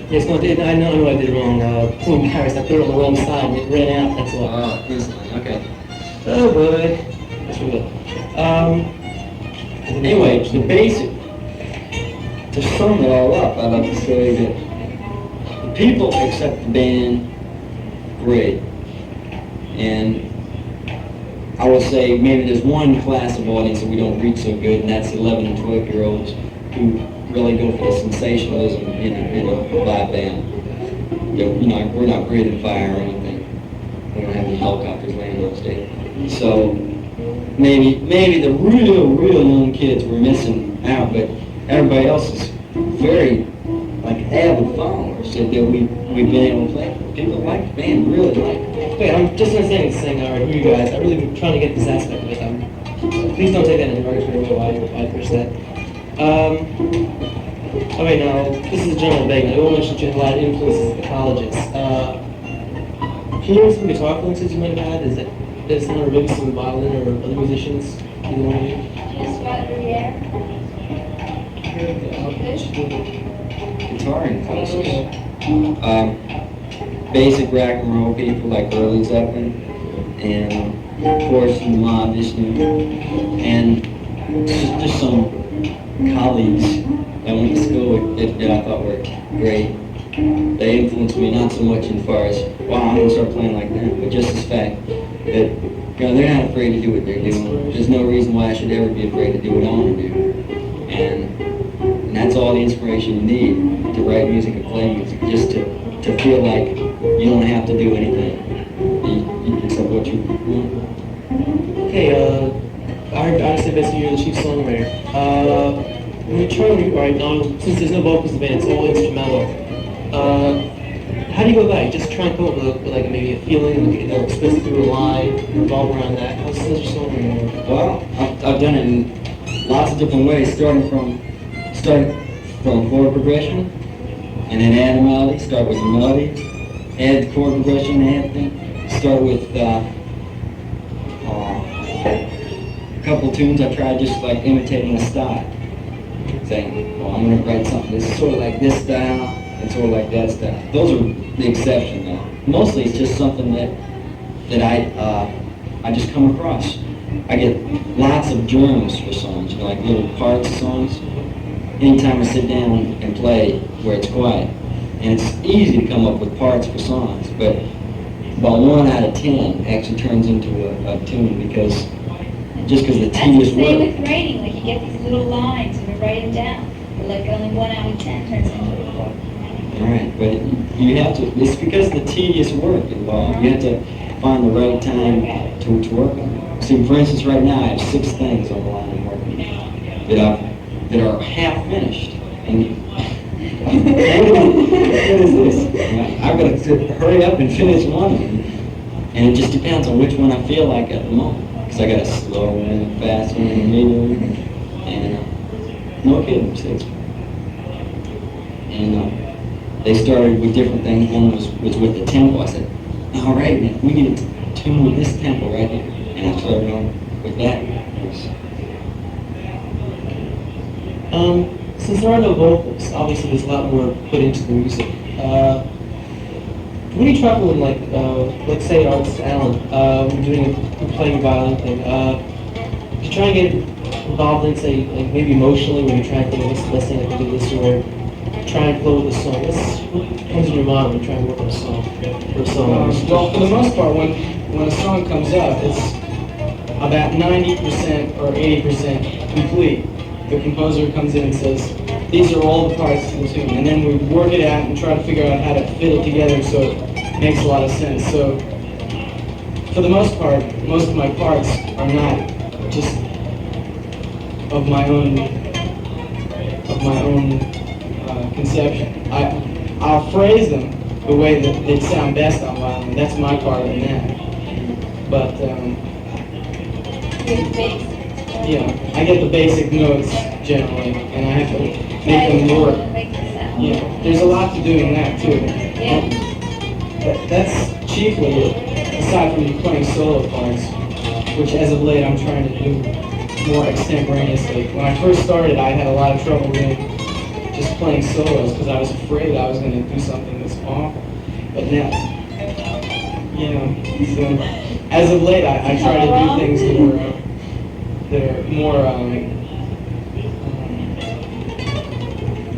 Yes, no, I know I did it wrong. Flew in Paris, I put it on the wrong side and it ran out, that's all. Oh, instantly, okay. Oh boy. That's real. Anyway, the basic, to sum it all up, I'd like to say that the people accept the band great. And I will say maybe there's one class of audience that we don't reach so good, and that's 11 and 12-year-olds who really go for the sensationalism in a live band. You know, we're not breathing fire or anything. We don't have any helicopters landing on stage. So maybe the real young kids were missing out, but everybody else is very like avid followers that we've been able to play. People like the band, really like it. Wait, I'm just understanding this thing, alright, who you guys, I really been trying to get this aspect of it. Please don't take that in the arbitrary way while I push that. Okay, now, this is a general vague. I will mention that you had a lot of influences at the colleges. Can you name some guitar influences you might have had? Is there maybe some violin or other musicians? Either one of you? Guitar influences. Basic rock and roll people like early Zeppelin, and of course Ma Vishnu, and just some colleagues I went to school with that I thought were great. They influenced me not so much in far as, wow, I'm going to start playing like them, but just the fact that, you know, they're not afraid to do what they're doing. There's no reason why I should ever be afraid to do what I want to do. And that's all the inspiration you need to write music and play music, just to feel like you don't have to do anything except what you want. Okay, I said basically you're the chief songwriter. When you're trying to write, since there's no vocals in the band, it's all instrumental. How do you go about it? Just try and come up with like maybe a feeling, like, express it through a line, revolve around that. How's your songwriting work? Well, I've done it in lots of different ways, starting from chord progression, and then add a melody, start with a melody, add the chord progression, add thing, start with a couple tunes I tried just like imitating a style. Saying, well, I'm going to write something that's sort of like this style, and sort of like that style. Those are the exception though. Mostly it's just something that I just come across. I get lots of germs for songs, you know, like little parts of songs. Anytime I sit down and play where it's quiet. And it's easy to come up with parts for songs, but about 1 out of 10 actually turns into a tune because the tedious That's the same work. with writing, like you get these little lines and you write them down. But like only 1 out of 10 turns into a book. Right, but you have to, it's because of the tedious work involved. You have to find the right time to work on it. See, for instance, right now I have 6 things on the line I'm working on that are half finished. And what is this? I've got to hurry up and finish one of them. And it just depends on which one I feel like at the moment. Because I got a slow one, a fast one, and a medium one. And no kidding, 6. And they started with different things. One was with the tempo. I said, all right, man, we need to tune with this tempo right here. And I started on with that. Since there are no vocals, obviously there's a lot more put into the music. When you travel in, like, let's say artist Alan, you're playing a violin thing, you try and get involved in, say, like maybe emotionally, when you're trying to think of what's the best thing I can do this, or try and flow with a song. What comes in your mind when you're trying to work on a song? Well, for the most part, when a song comes up, it's about 90% or 80% complete. The composer comes in and says, these are all the parts of the tune, and then we work it out and try to figure out how to fit it together so it makes a lot of sense. So, for the most part, most of my parts are not just of my own conception. I'll phrase them the way that they sound best on violin. That's my part in that. But yeah, I get the basic notes generally, and I have to make them work. Yeah, there's a lot to do in that too. That's chiefly, aside from playing solo parts, which as of late I'm trying to do more extemporaneously. When I first started, I had a lot of trouble with just playing solos because I was afraid I was going to do something that's awful. But now, you know, so as of late, I try to do things that are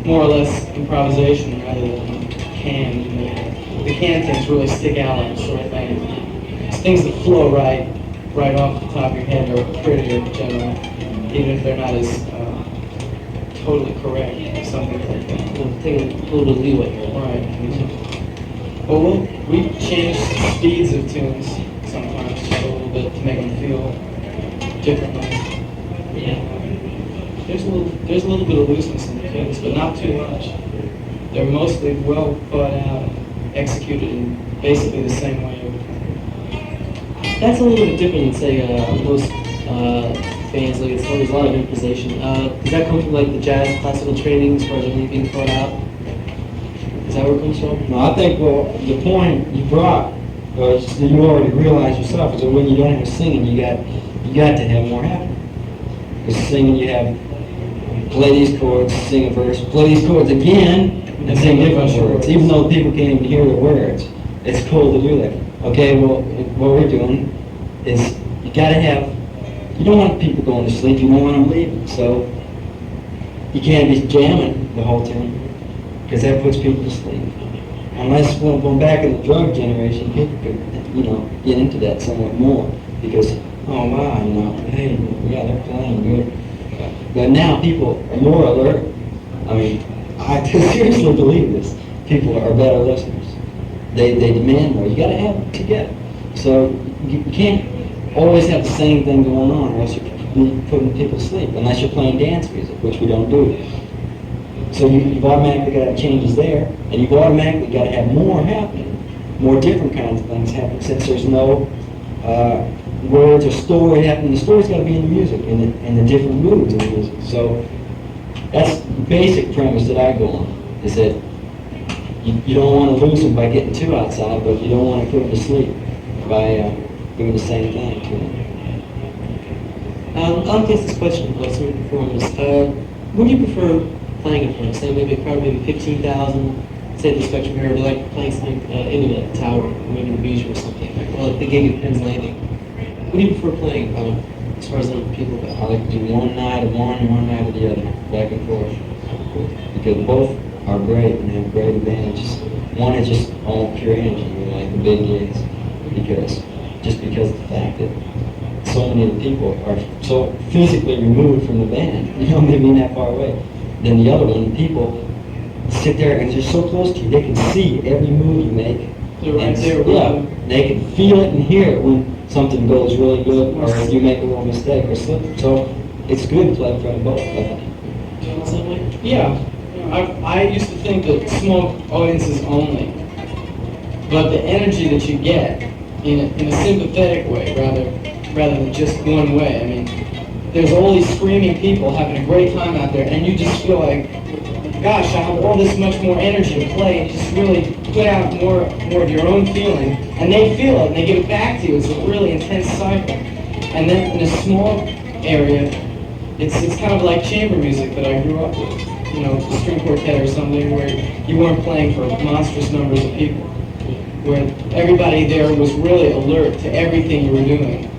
more or less improvisation rather than canned. You know. The canned things really stick out like a sore thing. It's things that flow right off the top of your head are prettier generally, even if they're not as totally correct. Something like that. Take a little bit of leeway here. Right. Well, we change speeds of tunes sometimes just a little bit to make them feel differently. Yeah. There's a little bit of looseness in the tunes, but not too much. They're mostly well thought out and executed in basically the same way every time. That's a little bit different than, say, most bands. Like, there's a lot of improvisation. Does that come from, like, the jazz classical training as far as everything being thought out? Is that where it comes from? No, I think, well, the point you brought was that you already realize yourself is that when you don't have singing, you got to have more happen. Because singing, you have play these chords, sing a verse, play these chords again, and sing different words, even though people can't even hear the words. It's cool to do that. Okay, well, what we're doing is you don't want people going to sleep, you don't want them leaving, so you can't be jamming the whole tune, because that puts people to sleep. Unless when back in the drug generation, people could, get into that somewhat more, because, oh wow, hey, yeah, they're playing good. But now people are more alert. I mean, I seriously believe this. People are better listeners. They demand more. You got to have it together. So you can't always have the same thing going on, or else you're putting people to sleep, unless you're playing dance music, which we don't do. So you've automatically got to have changes there, and you've automatically got to have more happening, more different kinds of things happening, since there's no words or story happening. The story's got to be in the music, in the different moods in the music. So that's the basic premise that I go on, is that you don't want to lose them by getting too outside, but you don't want to put them to sleep by doing the same thing to them. I'll guess this question about some performers. What do you prefer playing in front of? Say maybe a crowd, maybe 15,000, say the Spectrum here, or like playing something in the tower, or maybe the Bijou or something, or like the gig at Penn's Landing. What do you prefer playing as far as the number of people go? I like to do one night of one night of the other, back and forth, because both are great and have great advantages. One is just all pure energy, like the big gigs, because of the fact that so many of the people are so physically removed from the band, maybe not that far away. Then the other one, people sit there and they're so close to you, they can see every move you make. They're right and, there. Yeah, they can feel it and hear it when something goes really good, or if you make a little mistake or slip. So it's good to play in front of both, I think. Yeah. I used to think that small audiences only, but the energy that you get in a sympathetic way rather than just one way. I mean, there's all these screaming people having a great time out there, and you just feel like, gosh, I have all this much more energy to play, and just really put out more of your own feeling, and they feel it, and they give it back to you. It's a really intense cycle. And then in a small area, it's kind of like chamber music that I grew up with. String quartet or something, where you weren't playing for monstrous numbers of people, where everybody there was really alert to everything you were doing.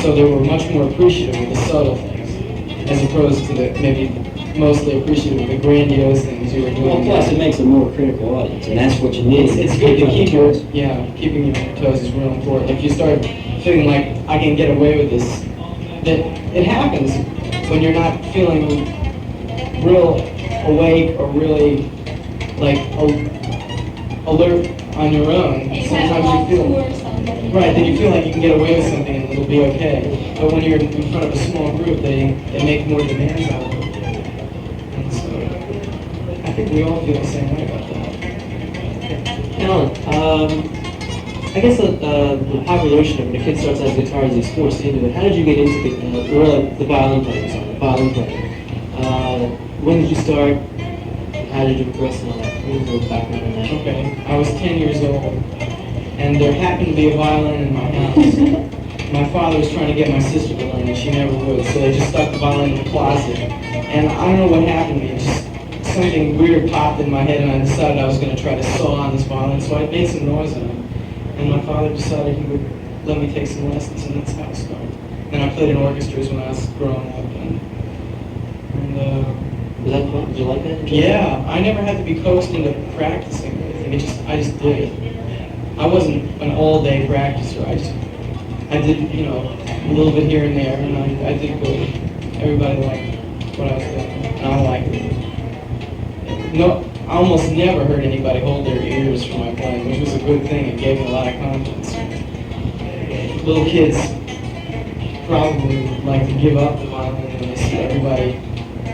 So they were much more appreciative of the subtle things, as opposed to the maybe mostly appreciative of the grandiose things you were doing. Well, plus it makes a more critical audience, and that's what you need. It's good to keep keeping your toes is real important. If you start feeling like I can get away with this, that it happens when you're not feeling real awake or really alert on your own. Sometimes you feel right that you feel like you can get away with something and it'll be okay. But when you're in front of a small group, they make more demands out of it. And so I think we all feel the same way about that. Alan, I guess the population of when a kid starts out as a guitarist, he's forced into it. How did you get into the violin playing? When did you start? How did you progress on that? What was your background on that? Okay, I was 10 years old, and there happened to be a violin in my house. My father was trying to get my sister to learn, and she never would, so they just stuck the violin in the closet. And I don't know what happened to me, it just something weird popped in my head, and I decided I was going to try to saw on this violin, so I made some noise on it. And my father decided he would let me take some lessons, and that's how it started. And I played in orchestras when I was growing up, and Was that fun? Did you like that? yeah, I never had to be coaxed into practicing or anything. I just did it. I wasn't an all-day practicer. I did, you know, a little bit here and there, and I did good. Everybody liked what I was doing, and I liked it. No, I almost never heard anybody hold their ears for my playing, which was a good thing. It gave me a lot of confidence. Little kids probably like to give up the violin when they see everybody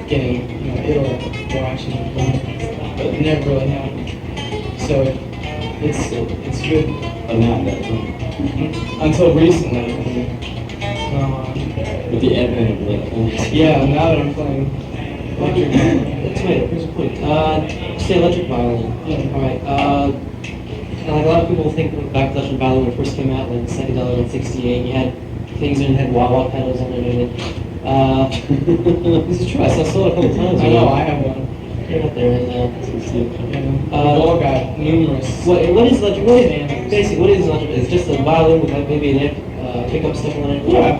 getting, you know, ill watching them play, but it never really happened. So it's good. But not that Until recently. with the advent of like, Yeah, now that I'm playing electric violin. Wait, here's a point. Say electric violin. Yeah. All right. Like a lot of people think back to electric violin when it first came out, like psychedelic in '68. You had things that had wah-wah pedals on it. This is true. I saw it a couple times. I know, I have one. Right up there. And, We've all got numerous. what is electric? Basically, what is electric? It's just a violin with like maybe an pickup stuff on it. Yeah.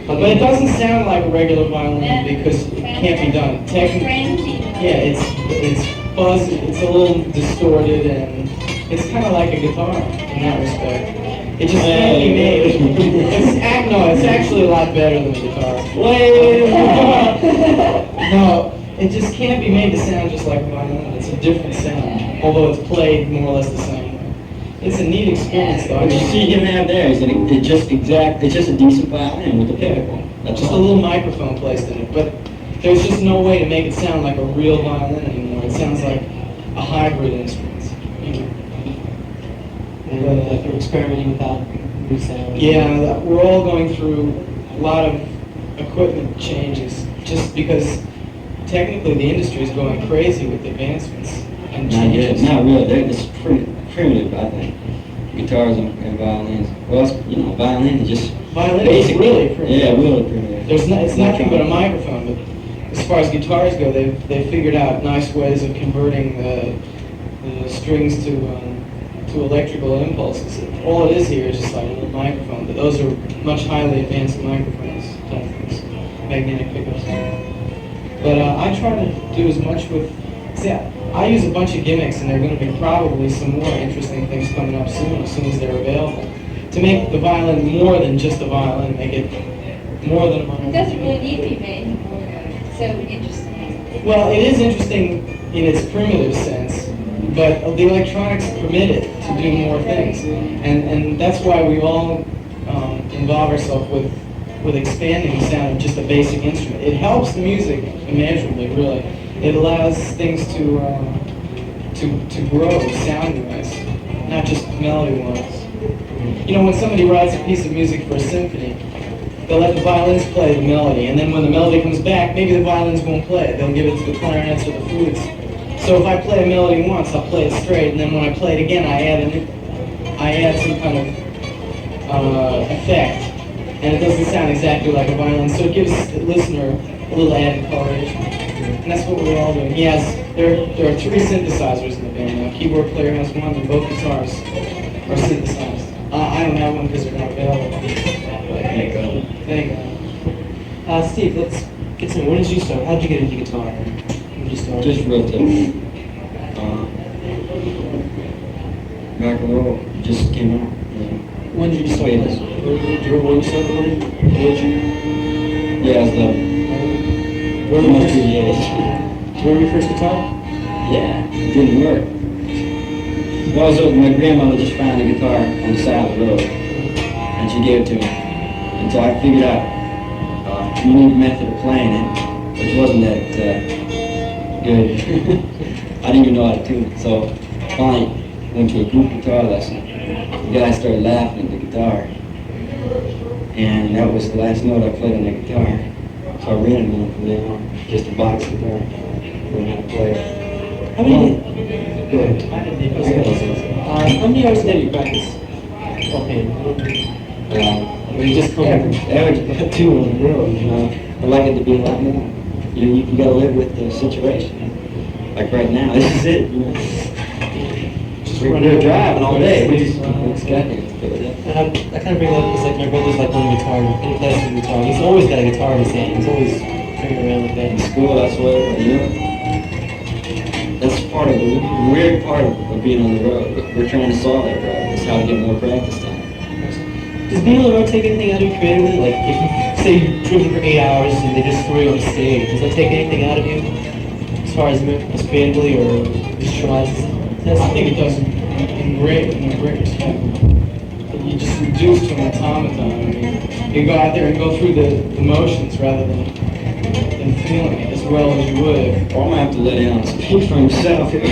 But it doesn't sound like a regular violin because it can't be done. Technically, yeah, it's fuzzy, it's a little distorted, and it's kind of like a guitar in that respect. It just can't be made. It's actually a lot better than a guitar. No, it just can't be made to sound just like a violin. It's a different sound, although it's played more or less the same way. It's a neat experience, though. what you see him have there is that it's just a decent violin with a pickup. That's Just a all. little microphone placed in it, but there's just no way to make it sound like a real violin anymore. It sounds like a hybrid instrument. You know? And like you're experimenting with that new sound. Yeah, we're all going through a lot of equipment changes just because technically the industry is going crazy with advancements and changes. Not really. They're just pretty primitive, I think. Guitars and violins. Well, violin is just Violin is really primitive. Yeah, really primitive. It's nothing but a microphone, but as far as guitars go, they've figured out nice ways of converting the strings to electrical impulses. All it is here is just like a little microphone, but those are much highly advanced microphones, type things, magnetic pickups. But I try to do as much with, I use a bunch of gimmicks, and there are going to be probably some more interesting things coming up soon as they're available, to make the violin more than just a violin, make it more than a It violin. doesn't really need to be made so interesting. Well, it is interesting in its primitive sense, but the electronics permit it to do more things, and that's why we all involve ourselves with expanding the sound of just a basic instrument. It helps the music immeasurably, really. It allows things to grow sound-wise, not just melody-wise. You know, when somebody writes a piece of music for a symphony, they'll let the violins play the melody, and then when the melody comes back, maybe the violins won't play it. They'll give it to the clarinets or the flutes. So if I play a melody once, I'll play it straight, and then when I play it again, I add some kind of effect, and it doesn't sound exactly like a violin, so it gives the listener a little added coloration. And that's what we're all doing. Yes, there are 3 synthesizers in the band now. Keyboard player has one, and both guitars are synthesized. I don't have one because they're not available. Thank God. Steve, let's get some. When did you start? How did you get into guitar? When did you start? Just real typical. Rock and roll just came out. When did you start? Wait. Do you remember when you started playing? Yeah, it's Remember almost 2 years. Do you remember your first guitar? Yeah, it didn't work. Well, so my grandmother just found a guitar on the side of the road, and she gave it to me. And so I figured out a unique method of playing it, which wasn't that good. I didn't even know how to tune it. So finally went to a group guitar lesson. The guy started laughing at the guitar, and that was the last note I played on the guitar. So I rented one from then on, just a box guitar, learned how to play it. How many? Go ahead. How many hours a day do you practice? Okay. Or you just come Average about 2 on the road, I like it to be a lot more. you gotta live with the situation. Like right now, this is it. We're driving all day. We just got here. And I kind of bring up because like my brother's like playing guitar, and he plays the guitar. He's always got a guitar in his hand. He's always carrying around like that. In school, that's what, that's part of the weird part of being on the road. We're trying to solve that problem. It's how to get more practice time. Does being on the road take anything out of you creatively? Like if you say you've driven for 8 hours and they just throw you on the stage, does that take anything out of you as far as creatively or visualizes? I think it does in great respect. You just reduce to an automaton. I mean, you go out there and go through the motions rather than feeling it as well as you would. Well, I'm gonna have to let Alan speak for himself here.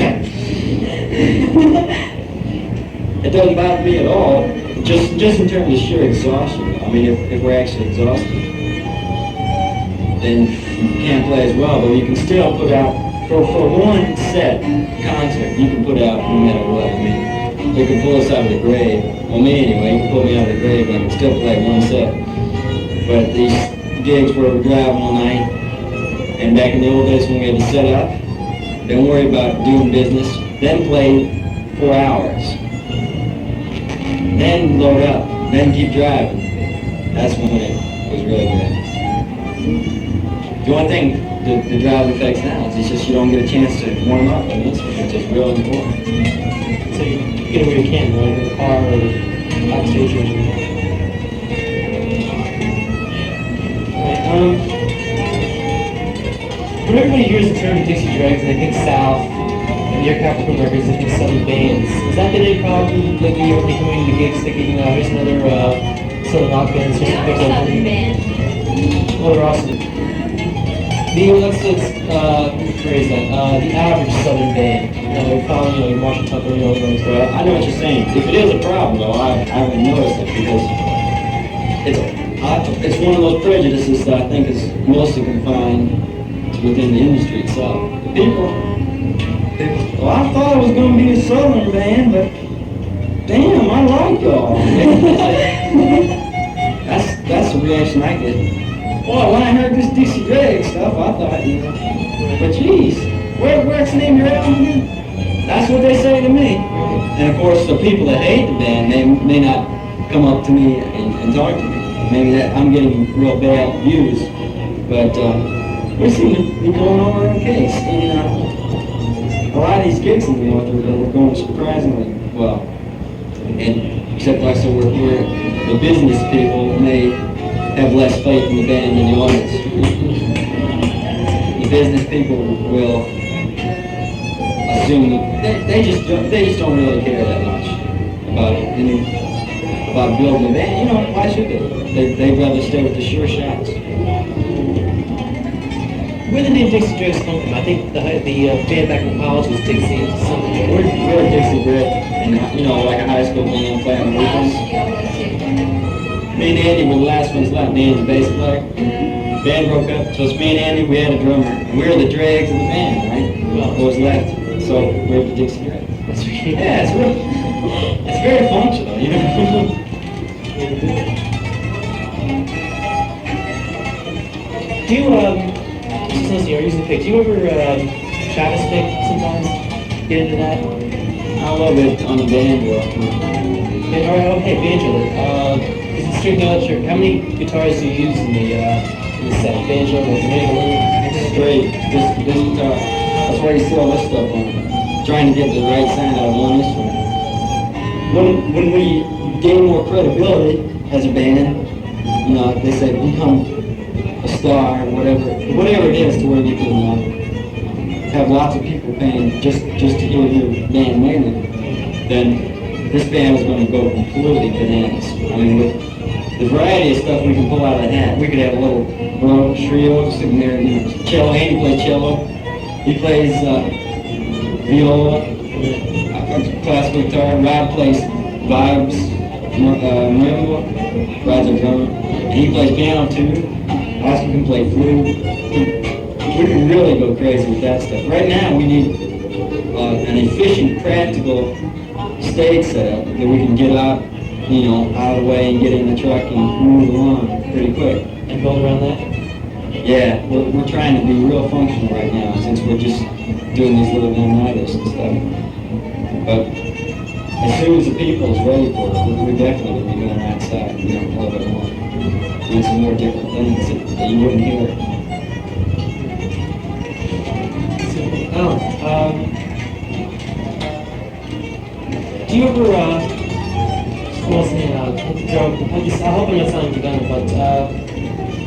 It doesn't bother me at all, just in terms of sheer exhaustion. I mean, if we're actually exhausted, then you can't play as well, but you can still put out, for one set concert, you can put out no matter what. I mean, they could pull us out of the grave. Well, me anyway, you can pull me out of the grave and I can still play one set. But these gigs where we're driving all night, and back in the old days when we had to set up, don't worry about doing business, then play 4 hours. Then load up, then keep driving. That's when it was really good. The only thing the drive affects now is it's just you don't get a chance to warm up on this, which is real important. So you get it where you can, right? In the car or backstage or anything. Right, when everybody hears the term Dixie Dregs and they think South, and your Capricorn records, they think Southern bands. Has that been a problem lately? You ever coming to gigs thinking, here's another Southern rock band? Not a Southern band. Well, they're awesome. Let's rephrase that. The average Southern band. We're following, your Marshall Tucker, those guys. Well, I know what you're saying. If it is a problem, though, I haven't noticed it because it's one of those prejudices that I think is mostly confined to within the industry itself. People, well, I thought it was going to be a Southern band, but damn, I like y'all. That's the reaction I get. Well, when I heard this Dixie Dregs stuff, I thought, but geez, where's the name of your album again? That's what they say to me. And of course, the people that hate the band, they may not come up to me and talk to me. Maybe that I'm getting real bad views, but we seem to be going over okay. And a lot of these gigs in the north are going surprisingly well. And except like I said, we're the business people may have less faith in the band than the audience. The business people will assume that they just don't really care that much about building a band. Why should they? They'd rather stay with the sure shots. Where the name Dixie Dregs come from? I think the band back in college was Dixie something. We're Dixie Dregs, and like a high school band playing on weekends. Me and Andy were the last ones left. Andy's the bass player. Band broke up, so it's me and Andy. We had a drummer. And we were the dregs of the band, right? Well, what was left? So we're the Dixie Dregs. Yeah, it's very functional, Do you, just listening, or using pick, do you ever Travis pick sometimes? Get into that? A little bit on the banjo. Hey, banjo. Is it string sure. How many guitars do you use in the set? Banjo, mandolin? Straight. This guitar. That's why you see all this stuff on it. Trying to get the right sound out of one instrument. When we gain more credibility as a band, they say become a star or whatever it is to where you can have lots of people paying just to hear your band mainly, then this band is going to go completely bananas. I mean, with the variety of stuff we can pull out of the hat, we could have a little trio sitting there, cello. Andy plays cello. He plays viola, classical guitar. Rod plays vibes, marimba. Rod's a drummer. And he plays piano too. Oscar can play flute. We can really go crazy with that stuff. Right now we need an efficient, practical stage setup that we can get out, out of the way and get in the truck and move along pretty quick. And build around that? Yeah, we're trying to be real functional right now since we're just doing these little one-nighters and stuff. But as soon as the people is ready for it, we're definitely going to be going outside, you know, a little bit more. Doing some more different things that you wouldn't hear. Do you ever, I hope I'm not sounding redundant, but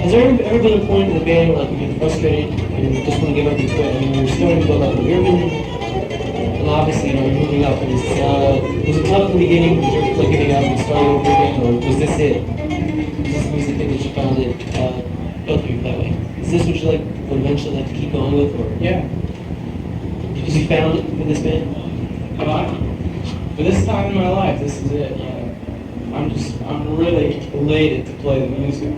has there ever been a point in the band where like you've been frustrated and you just want to give up and quit? I mean, you're starting to build up. Have you ever been, and obviously, you know, you're moving up, and was it tough in the beginning? Was you like giving up and starting over again, or was this it? Was this the music thing that you found it built you that way? Is this what you like would eventually like to keep going with, or? Yeah. Because you found it with this band? For this time in my life, this is it. Yeah. I'm really elated to play the music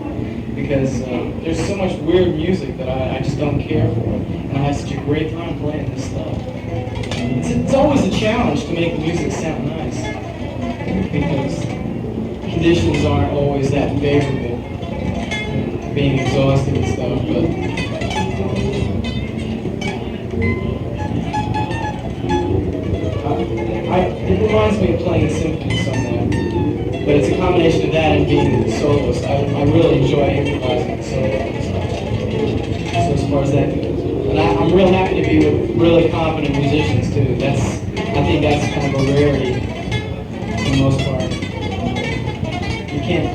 because there's so much weird music that I just don't care for, and I have such a great time playing this stuff. It's always a challenge to make the music sound nice because conditions aren't always that favorable, being exhausted and stuff, but it reminds me of playing a symphony somewhat, but it's a combination of that and being the soloist. I really enjoy improvising the solo and stuff. So as far as that goes. And I'm real happy to be with really competent musicians too. I think that's kind of a rarity for the most part. You can't,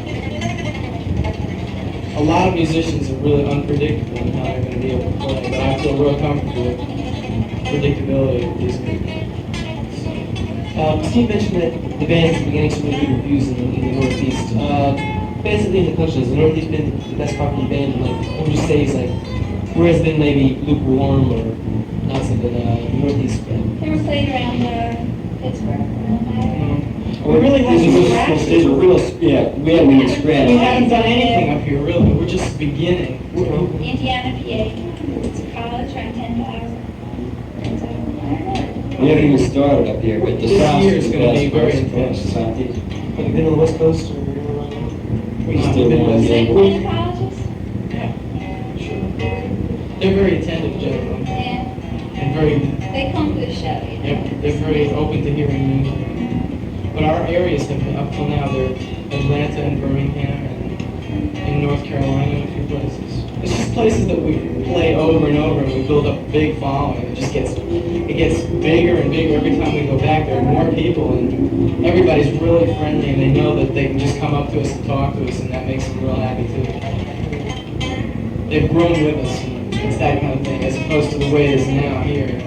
a lot of musicians are really unpredictable in how they're going to be able to play, but I feel real comfortable with predictability of these people. Steve mentioned that the band's beginning some really good reviews in the Northeast. Basically, in the question, has the Northeast been the best popular band? Like, what would you say is like, where has been maybe lukewarm or not so good Northeast band? They were played around Pittsburgh. We really haven't scratched it. Yeah, we haven't even scratched. We haven't done anything up here, really. We're just beginning. Indiana, PA. It's a college, around 10,000. We haven't even started up here, but the This South year is is the gonna be best very place for us, intense. the Southeast. Have you been on the West Coast or? We still want to St. go. Penn colleges? Yeah, sure. They're very attentive generally, Yeah. and very, They come to the show, you know. yep, they're very open to hearing music. But our areas have been, up till now, they're Atlanta and Birmingham and in North Carolina and a few places. It's just places that we play over and over and we build up a big following. It gets bigger and bigger every time we go back. There are more people and everybody's really friendly and they know that they can just come up to us and talk to us and that makes them real happy too. They've grown with us and it's that kind of thing as opposed to the way it is now here.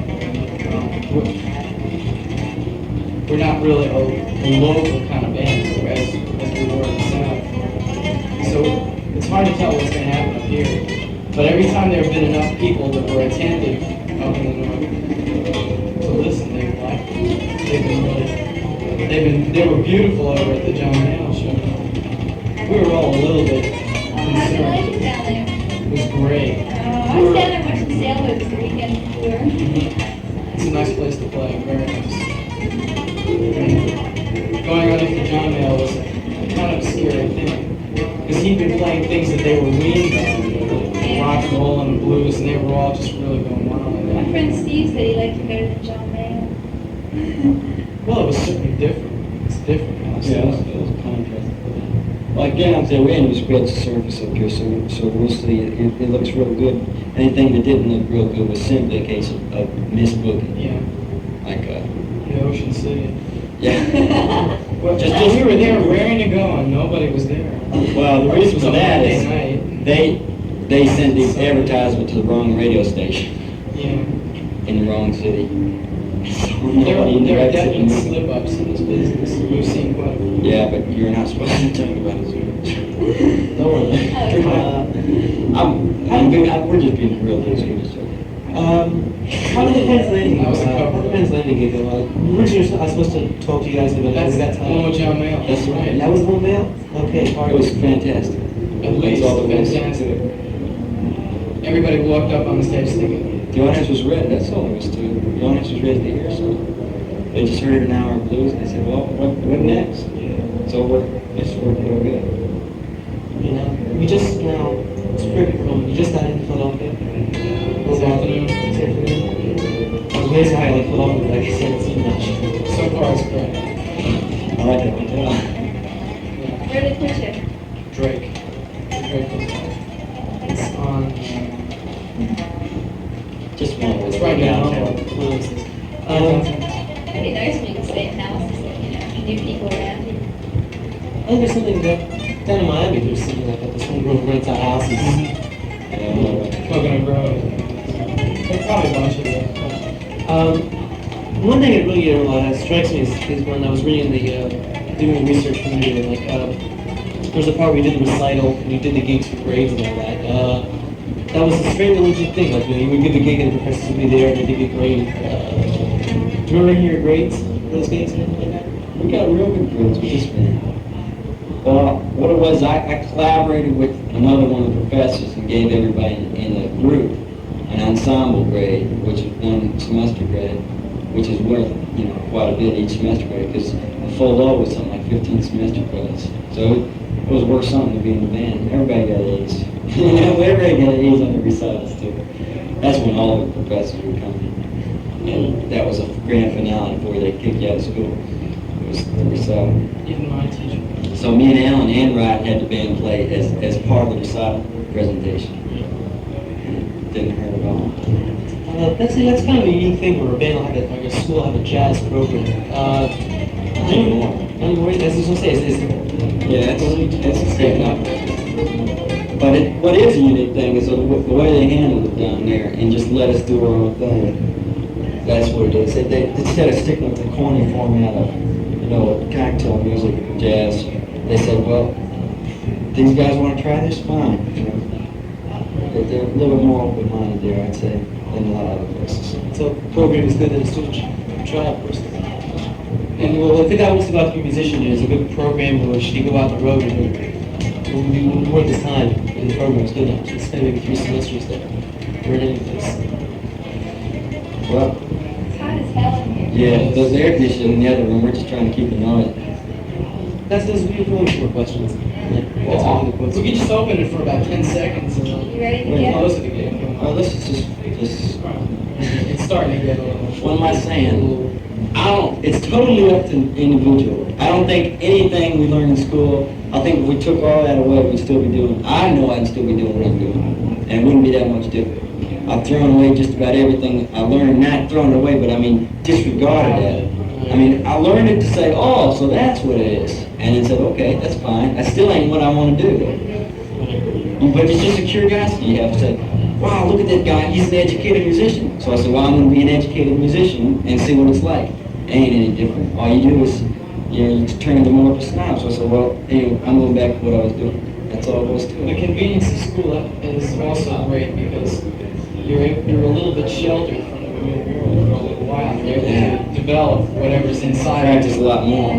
We're not really a local kind of band as we were in the South. So it's hard to tell what's going to happen up here. But every time there have been enough people that were attentive up in the north to listen, they liked it. They were beautiful over at the John Mayall show. We were all a little bit How's the concerned. ladies down there? It was great. I was down there watching sailboats the weekend before. It's a nice place to play, very nice. Going underneath the John Mayall was kind of a scary thing. Because he'd been playing things that they were weaned on, rock and roll and blues, and they were all just really going wild on My that. friend Steve said he liked it better than John Mayall. Well, it was certainly different. It's different. Yeah, it was a contrast. Well, again, I'm saying we hadn't even scratched the surface up here, so we'll see. It looks real good. Anything that didn't look real good was simply a case of misbooking. Yeah, Like, the Ocean City. yeah. Well, just we were there raring to go, and nobody was there. Well, the It reason was for a that Monday is night. they sent the advertisement to the wrong radio station Yeah. in the wrong city. There are definite slip-ups in this business. We've seen quite a few. Yeah, but you're not supposed to talk about it. Don't worry. We're just being real loose. How did the Penn's Landing? That was a How cover. did the Penn's Landing get going? Originally, I was supposed to talk to you guys about That's that the time. one with John Mayall. That's right. That was one mail? Okay. It was fantastic. At least That's all it was. fantastic. Everybody walked up on the stage thinking, The audience was ready. That's all there was to it. The audience was ready to hear something. They just heard an hour of blues and they said, well, what next? So it's worked real good. You know, you just, you know, it's pretty cool. You just got into Philadelphia? This afternoon. This afternoon? I was amazed how I like Philadelphia, like I said, too much. So far, it's great. I like that one. Where did they put you? Drake. Drake Festival. It's on. Just one of those It's right now. It'd be nice when you could stay in houses that, you know, new people around you. I think there's something that, down in Miami, there's something like that. There's some group of rents out houses. Coconut Grove. There's probably a bunch of them. One thing that really strikes me is when I was reading doing research for the like, there was a part where we did the recital and you did the gigs for grades and all that. That was a very legit thing. Like, you would give the gig and the professors would be there and they'd give you a grade. Do you remember your grades for those gigs and anything like that? We got real good grades with this band. Well, what it was, I collaborated with another one of the professors and gave everybody in the group an ensemble grade, which is one semester grade, which is worth, you know, quite a bit each semester grade, because the full load was something like 15 semester credits. So it was worth something to be in the band. Everybody got A's. Everybody got A's on the recitals too. That's when all the professors would come in. And that was a grand finale before they kicked you out of school. It was the recital. Even my teacher. So me and Alan and Rod had the band play as part of the recital presentation. And it didn't hurt at all. That's kind of a unique thing where a band will have like a school will have a jazz program. Anymore, as I was gonna say, is yeah, that's great enough. But what is a unique thing is the way they handled it down there and just let us do our own thing. That's what it is. They instead of sticking with the corny format of, you know, cocktail music, jazz, they said, well, these guys want to try this, fine. You know, they're a little bit more open-minded there, I'd say, than a lot of other places. so program is good that a student should try it first. And well, I think I was about to be a musician. It's a good program where you go out the road and we work this time. And the program is good enough. It's spend maybe 3 semesters there. We're in any place. Well, It's hot as hell in here. yeah, there's air conditioning in the other room. We're just trying to keep it on. That's those really more questions. Like, that's all the We questions. could just open it for about 10 seconds and You ready to then get? close it again. Oh, this is just It's starting to get a little. what am I saying? It's totally up to individual. I don't think anything we learned in school, I think if we took all that away, we'd still be doing, I know I'd still be doing what I'm doing. And it wouldn't be that much different. I've thrown away just about everything I learned, not thrown it away, but I mean, disregarded that. I mean, I learned it to say, oh, so that's what it is. And then said, okay, that's fine. That still ain't what I want to do. But it's just a curiosity. You have to say, wow, look at that guy. He's an educated musician. So I said, well, I'm going to be an educated musician and see what it's like. Ain't any different. All you do is, you turn into more of a snob. So I said, well, anyway, I'm going back to what I was doing. That's all it was to The it. convenience of school is also great because you're a little bit sheltered from the real world for a little while. You're able to develop whatever's inside of Practice a you. lot more.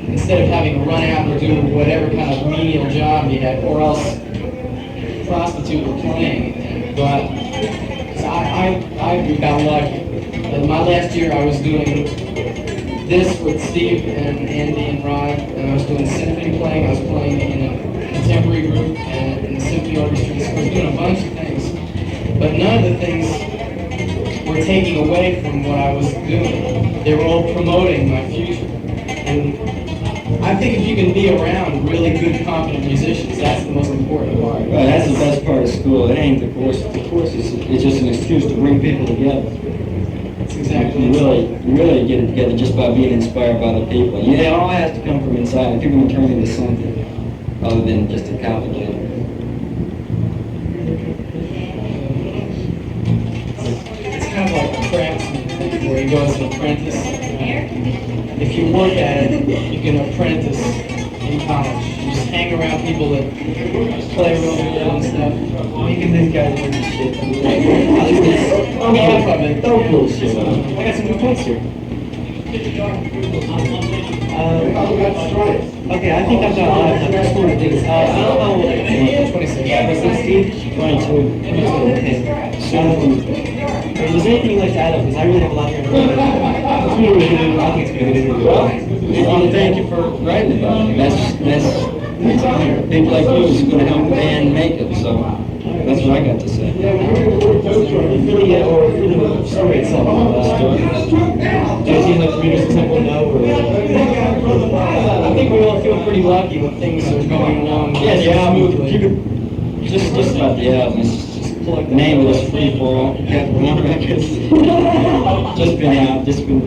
Instead of having to run out and do whatever kind of menial job you had, or else prostitute or playing and go out. So I got lucky. In my last year, I was doing this with Steve and Andy and Rod, and I was doing symphony playing. I was playing in a contemporary group and in the symphony orchestra. So I was doing a bunch of things, but none of the things were taking away from what I was doing. They were all promoting my future. And I think if you can be around really good, competent musicians, that's the most important part. Right, that's the best part of school. It ain't the course. The course is it's just an excuse to bring people together. That's exactly You it. really get it together just by being inspired by the people. Yeah, it all has to come from inside. If you're going to turn into something other than just a calculator. It's kind of like a craftsman thing where you go as an apprentice. If you work at it, you can apprentice in college. You just hang around people that play real well and stuff. Making these guys do this shit. Enough of it. Don't bullshit. I got some good points here. Okay, I think I've got a lot of just one of the things. I don't know. 26. 16? 22. Okay. Was there anything you'd like to add up? Because I really have a lot here. It's really good. I think it's going to be good. I want to thank you for writing about it. That's people like you is going to help the band make it. So That's what I got to say. For the story itself, do you seem like the readers of Temple know, or? I think we all feel pretty lucky when things are going along. Yeah, the album, smoothly. you could, just about the album, the name of this free fall, got one record. Just been out, just been